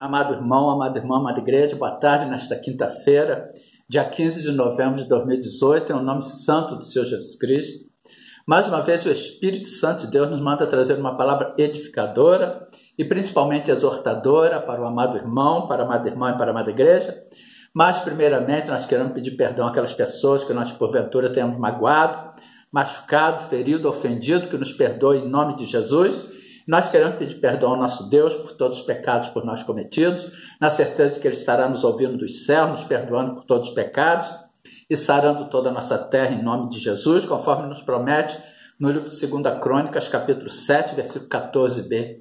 Amado irmão, amada irmã, amada igreja, boa tarde nesta quinta-feira, dia 15 de novembro de 2018, em nome santo do Senhor Jesus Cristo. Mais uma vez o Espírito Santo de Deus nos manda trazer uma palavra edificadora e principalmente exortadora para o amado irmão, para a amada irmã e para a amada igreja. Mas primeiramente nós queremos pedir perdão àquelas pessoas que nós porventura tenhamos magoado, machucado, ferido, ofendido, que nos perdoe em nome de Jesus. Nós queremos pedir perdão ao nosso Deus por todos os pecados por nós cometidos, na certeza de que Ele estará nos ouvindo dos céus, nos perdoando por todos os pecados e sarando toda a nossa terra em nome de Jesus, conforme nos promete no livro de 2 Crônicas, capítulo 7, versículo 14b.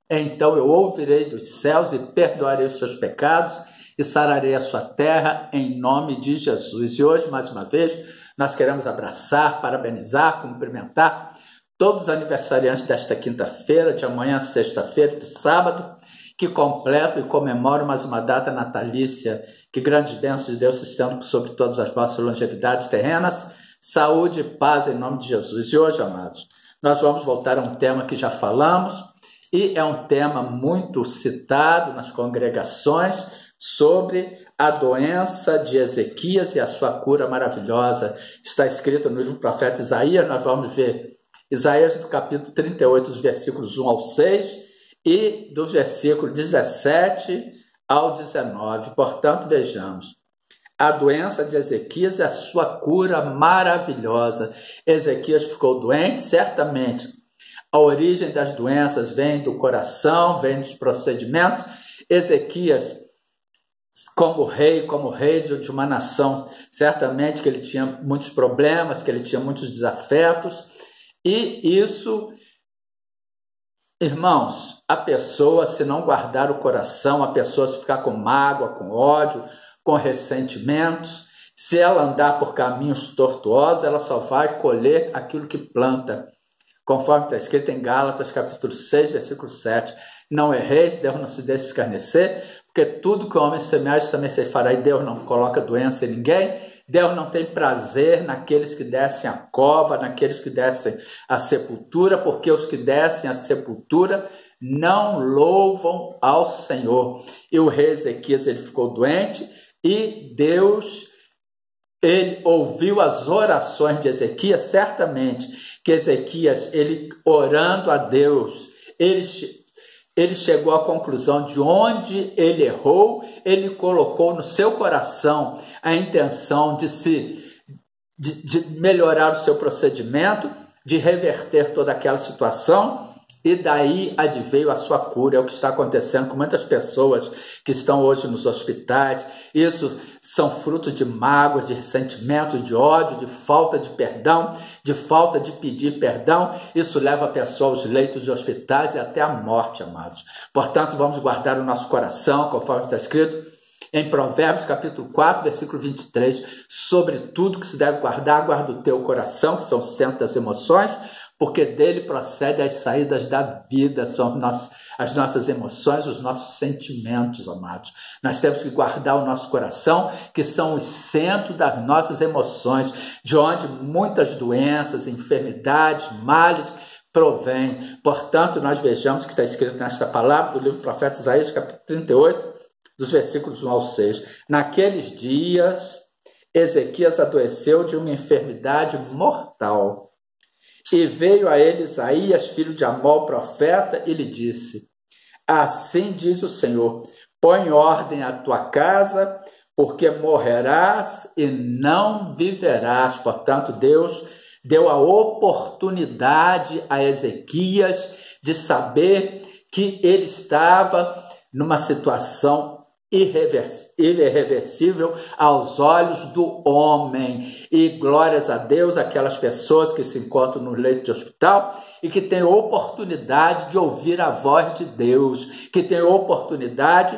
Então eu ouvirei dos céus e perdoarei os seus pecados e sararei a sua terra em nome de Jesus. E hoje, mais uma vez, nós queremos abraçar, parabenizar, cumprimentar todos os aniversariantes desta quinta-feira, de amanhã, sexta-feira e do sábado, que completam e comemoram mais uma data natalícia. Que grandes bênçãos de Deus se estendam sobre todas as vossas longevidades terrenas, saúde e paz em nome de Jesus. E hoje, amados, nós vamos voltar a um tema que já falamos, e é um tema muito citado nas congregações, sobre a doença de Ezequias e a sua cura maravilhosa. Está escrito no livro do profeta Isaías. Nós vamos ver Isaías do capítulo 38, dos versículos 1 ao 6 e do versículo 17 ao 19. Portanto, vejamos. A doença de Ezequias e a sua cura maravilhosa. Ezequias ficou doente, certamente. A origem das doenças vem do coração, vem dos procedimentos. Ezequias, como rei de uma nação, certamente que ele tinha muitos problemas, que ele tinha muitos desafetos. E isso, irmãos, a pessoa, se não guardar o coração, a pessoa se ficar com mágoa, com ódio, com ressentimentos, se ela andar por caminhos tortuosos, ela só vai colher aquilo que planta. Conforme está escrito em Gálatas, capítulo 6, versículo 7. Não erreis, Deus não se deixe escarnecer, porque tudo que o homem semear, isso também se fará, e Deus não coloca doença em ninguém. Deus não tem prazer naqueles que descem a cova, naqueles que descem a sepultura, porque os que descem a sepultura não louvam ao Senhor. E o rei Ezequias, ele ficou doente, e Deus, ele ouviu as orações de Ezequias. Certamente que Ezequias, ele orando a Deus, ele chegou à conclusão de onde ele errou. Ele colocou no seu coração a intenção de melhorar o seu procedimento, de reverter toda aquela situação, e daí adveio a sua cura. É o que está acontecendo com muitas pessoas que estão hoje nos hospitais. Isso são frutos de mágoas, de ressentimento, de ódio, de falta de perdão, de falta de pedir perdão. Isso leva a pessoa aos leitos de hospitais e até à morte, amados. Portanto, vamos guardar o nosso coração, conforme está escrito em Provérbios, capítulo 4, versículo 23. Sobre tudo que se deve guardar, guarda o teu coração, que são o centro das emoções, porque dele procede as saídas da vida. São as nossas emoções, os nossos sentimentos, amados. Nós temos que guardar o nosso coração, que são os centros das nossas emoções, de onde muitas doenças, enfermidades, males provêm. Portanto, nós vejamos que está escrito nesta palavra do livro do profeta Isaías, capítulo 38, dos versículos 1 ao 6. Naqueles dias, Ezequias adoeceu de uma enfermidade mortal. E veio a ele Isaías, filho de Amós, profeta, e lhe disse: assim diz o Senhor, põe em ordem a tua casa, porque morrerás e não viverás. Portanto, Deus deu a oportunidade a Ezequias de saber que ele estava numa situação irreversível aos olhos do homem. E glórias a Deus, aquelas pessoas que se encontram no leito de hospital e que têm oportunidade de ouvir a voz de Deus, que têm oportunidade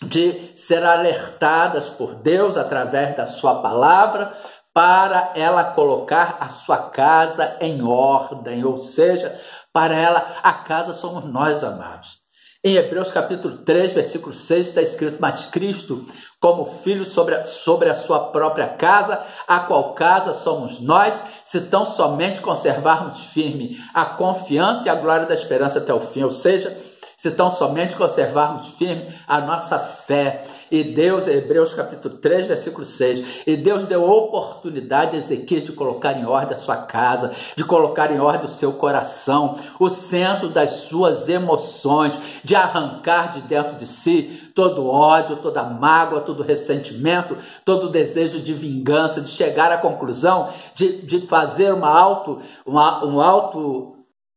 de ser alertadas por Deus através da sua palavra, para ela colocar a sua casa em ordem, ou seja, para ela, a casa somos nós, amados. Em Hebreus capítulo 3, versículo 6, está escrito: mas Cristo, como filho sobre a sua própria casa, a qual casa somos nós, se tão somente conservarmos firme a confiança e a glória da esperança até o fim. Ou seja, se tão somente conservarmos firme a nossa fé. E Deus, Hebreus capítulo 3, versículo 6, e Deus deu oportunidade a Ezequias de colocar em ordem a sua casa, de colocar em ordem o seu coração, o centro das suas emoções, de arrancar de dentro de si todo ódio, toda mágoa, todo ressentimento, todo desejo de vingança, de chegar à conclusão de fazer uma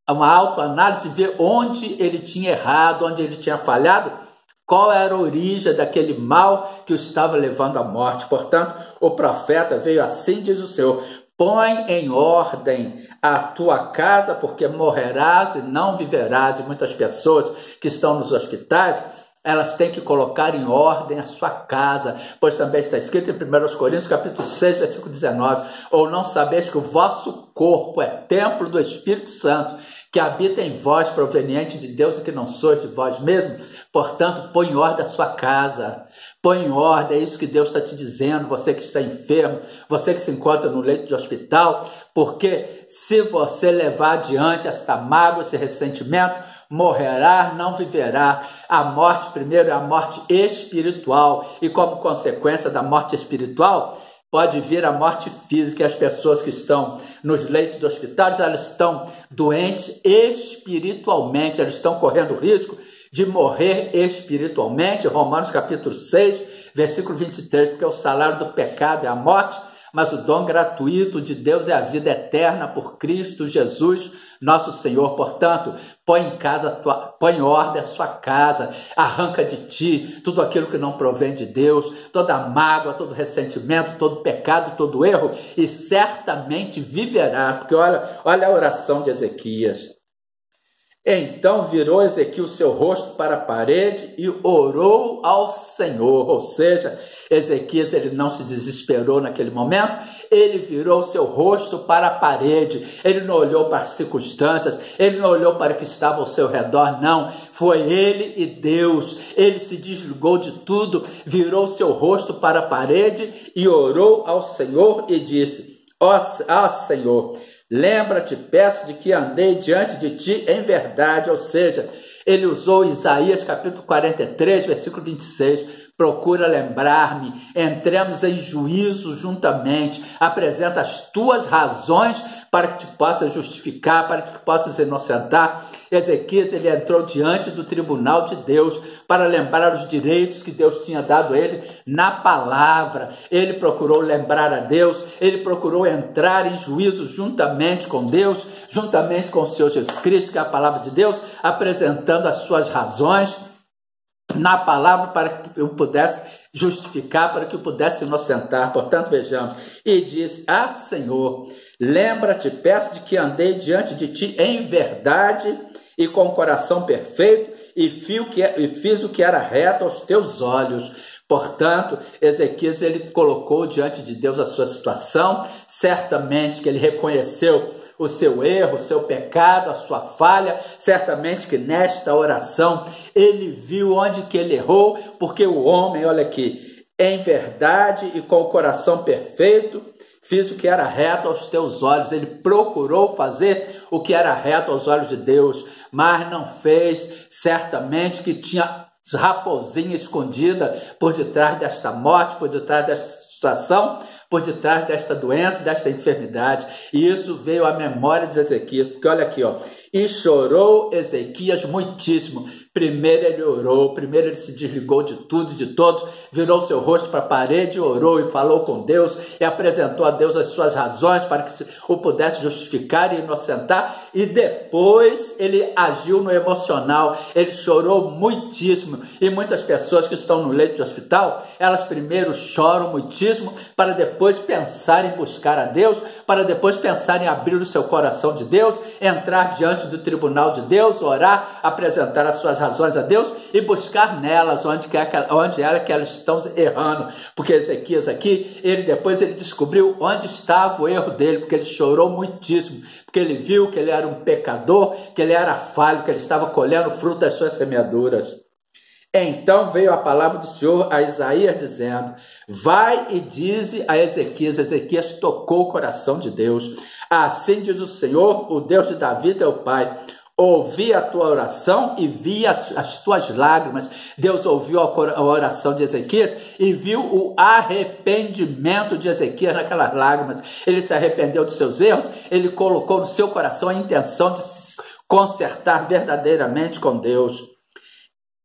autoanálise, de ver onde ele tinha errado, onde ele tinha falhado, qual era a origem daquele mal que o estava levando à morte. Portanto, o profeta veio assim, diz o Senhor: põe em ordem a tua casa, porque morrerás e não viverás. E muitas pessoas que estão nos hospitais, elas têm que colocar em ordem a sua casa, pois também está escrito em 1 Coríntios capítulo 6, versículo 19, ou não sabeis que o vosso corpo é templo do Espírito Santo, que habita em vós, proveniente de Deus, e que não sois de vós mesmos? Portanto, põe em ordem a sua casa, põe em ordem, é isso que Deus está te dizendo, você que está enfermo, você que se encontra no leito de hospital, porque se você levar adiante esta mágoa, esse ressentimento, morrerá, não viverá. A morte primeiro é a morte espiritual, e como consequência da morte espiritual, pode vir a morte física. As pessoas que estão nos leitos de hospitais, elas estão doentes espiritualmente, elas estão correndo risco de morrer espiritualmente. Romanos capítulo 6, versículo 23, porque o salário do pecado é a morte, mas o dom gratuito de Deus é a vida eterna por Cristo Jesus, nosso Senhor. Portanto, põe em ordem a sua casa, arranca de ti tudo aquilo que não provém de Deus, toda mágoa, todo ressentimento, todo pecado, todo erro, e certamente viverá. Porque olha a oração de Ezequias. Então virou Ezequias o seu rosto para a parede e orou ao Senhor. Ou seja, Ezequias, ele não se desesperou naquele momento, ele virou o seu rosto para a parede, ele não olhou para as circunstâncias, ele não olhou para o que estava ao seu redor, não, foi ele e Deus. Ele se desligou de tudo, virou o seu rosto para a parede e orou ao Senhor e disse: ó Senhor, lembra-te, peço, de que andei diante de ti em verdade. Ou seja, ele usou Isaías capítulo 43, versículo 26. Procura lembrar-me, entremos em juízo juntamente, apresenta as tuas razões para que te possas justificar, para que te possas inocentar. Ezequias, ele entrou diante do tribunal de Deus para lembrar os direitos que Deus tinha dado a ele na palavra. Ele procurou lembrar a Deus, ele procurou entrar em juízo juntamente com Deus, juntamente com o Senhor Jesus Cristo, que é a palavra de Deus, apresentando as suas razões na palavra para que eu pudesse justificar, para que eu pudesse inocentar. Portanto, vejamos, e disse: ah, Senhor, lembra-te, peço, de que andei diante de ti em verdade e com o coração perfeito, e fiz o que era reto aos teus olhos. Portanto, Ezequias, ele colocou diante de Deus a sua situação, certamente que ele reconheceu o seu erro, o seu pecado, a sua falha. Certamente que nesta oração ele viu onde que ele errou, porque o homem, olha aqui, em verdade e com o coração perfeito, fiz o que era reto aos teus olhos. Ele procurou fazer o que era reto aos olhos de Deus, mas não fez. Certamente que tinha raposinha escondida por detrás desta morte, por detrás desta situação, por detrás desta doença, desta enfermidade. E isso veio à memória de Ezequias, porque olha aqui, ó, e chorou Ezequias muitíssimo. Primeiro ele orou, primeiro ele se desligou de tudo e de todos, virou seu rosto para a parede, orou e falou com Deus e apresentou a Deus as suas razões para que o pudesse justificar e inocentar, e depois ele agiu no emocional, ele chorou muitíssimo. E muitas pessoas que estão no leito de hospital, elas primeiro choram muitíssimo para depois pensar em buscar a Deus, para depois pensar em abrir o seu coração de Deus, entrar diante do tribunal de Deus, orar, apresentar as suas razões a Deus e buscar nelas onde elas estão errando. Porque Ezequias aqui, ele descobriu onde estava o erro dele, porque ele chorou muitíssimo, porque ele viu que ele era um pecador, que ele era falho, que ele estava colhendo fruto das suas semeaduras. Então veio a palavra do Senhor a Isaías dizendo: vai e dize a Ezequias. Ezequias tocou o coração de Deus. Assim diz o Senhor, o Deus de Davi teu pai: ouvi a tua oração e vi as tuas lágrimas. Deus ouviu a oração de Ezequias e viu o arrependimento de Ezequias naquelas lágrimas. Ele se arrependeu dos seus erros, ele colocou no seu coração a intenção de se consertar verdadeiramente com Deus.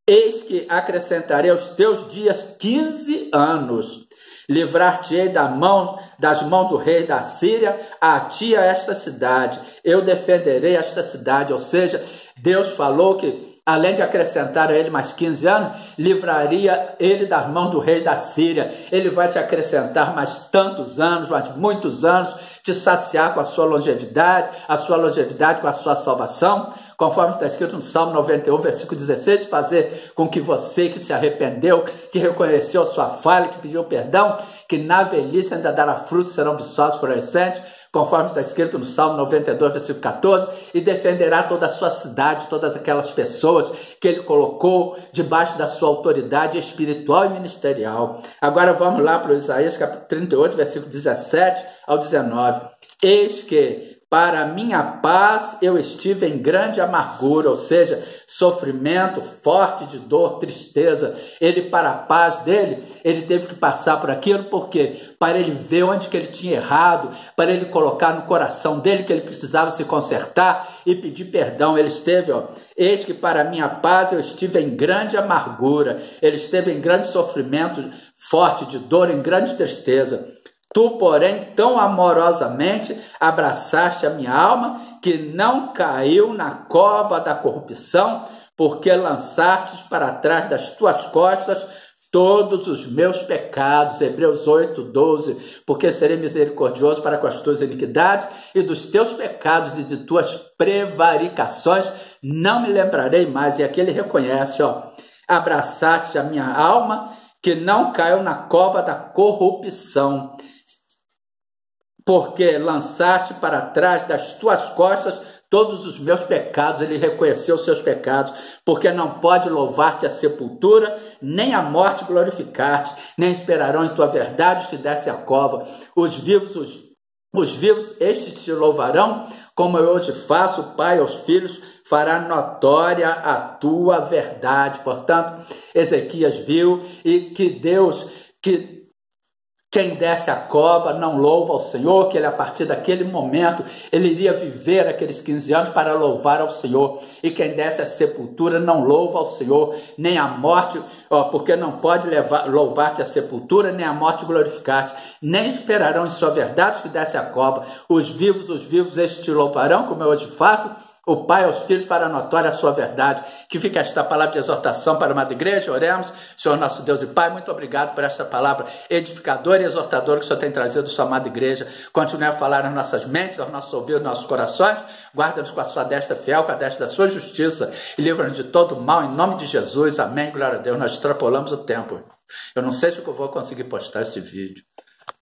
Eis que acrescentarei aos teus dias 15 anos. Livrar-te-ei das mãos do rei da Síria, a ti a esta cidade. Eu defenderei esta cidade. Ou seja, Deus falou que, além de acrescentar a ele mais 15 anos, livraria ele das mãos do rei da Síria. Ele vai te acrescentar mais tantos anos, mais muitos anos, te saciar com a sua longevidade com a sua salvação, conforme está escrito no Salmo 91, versículo 16, fazer com que você que se arrependeu, que reconheceu a sua falha, que pediu perdão, que na velhice ainda dará frutos, serão viçosos florescentes, conforme está escrito no Salmo 92, versículo 14, e defenderá toda a sua cidade, todas aquelas pessoas que ele colocou debaixo da sua autoridade espiritual e ministerial. Agora vamos lá para o Isaías capítulo 38, versículo 17 ao 19. Eis que para a minha paz eu estive em grande amargura, ou seja, sofrimento forte de dor, tristeza. Ele, para a paz dele, ele teve que passar por aquilo, porque para ele ver onde que ele tinha errado, para ele colocar no coração dele que ele precisava se consertar e pedir perdão. Ele esteve, eis que para a minha paz eu estive em grande amargura, ele esteve em grande sofrimento forte de dor, em grande tristeza. Tu, porém, tão amorosamente abraçaste a minha alma, que não caiu na cova da corrupção, porque lançastes para trás das tuas costas todos os meus pecados. Hebreus 8, 12. Porque serei misericordioso para com as tuas iniquidades, e dos teus pecados e de tuas prevaricações não me lembrarei mais. E aqui ele reconhece, abraçaste a minha alma, que não caiu na cova da corrupção, porque lançaste para trás das tuas costas todos os meus pecados. Ele reconheceu os seus pecados, porque não pode louvar-te a sepultura, nem a morte glorificar-te, nem esperarão em tua verdade os que descem a cova. Os vivos, estes te louvarão, como eu hoje faço, o Pai aos filhos, fará notória a tua verdade. Portanto, Ezequias viu e que Deus, que quem desce a cova não louva ao Senhor, que ele, a partir daquele momento, ele iria viver aqueles 15 anos para louvar ao Senhor. E quem desce a sepultura não louva ao Senhor, nem a morte, porque não pode louvar-te a sepultura, nem a morte glorificar-te, nem esperarão em sua verdade que desce a cova. Os vivos, estes te louvarão, como eu hoje faço, o Pai aos filhos fará notória a sua verdade. Que fica esta palavra de exortação para a amada igreja. Oremos. Senhor nosso Deus e Pai, muito obrigado por esta palavra edificadora e exortadora que o Senhor tem trazido à sua amada igreja. Continue a falar nas nossas mentes, aos nossos ouvidos, nos nossos corações. Guarda-nos com a sua destra fiel, com a destra da sua justiça, e livra-nos de todo mal, em nome de Jesus. Amém. Glória a Deus. Nós extrapolamos o tempo. Eu não sei se eu vou conseguir postar esse vídeo.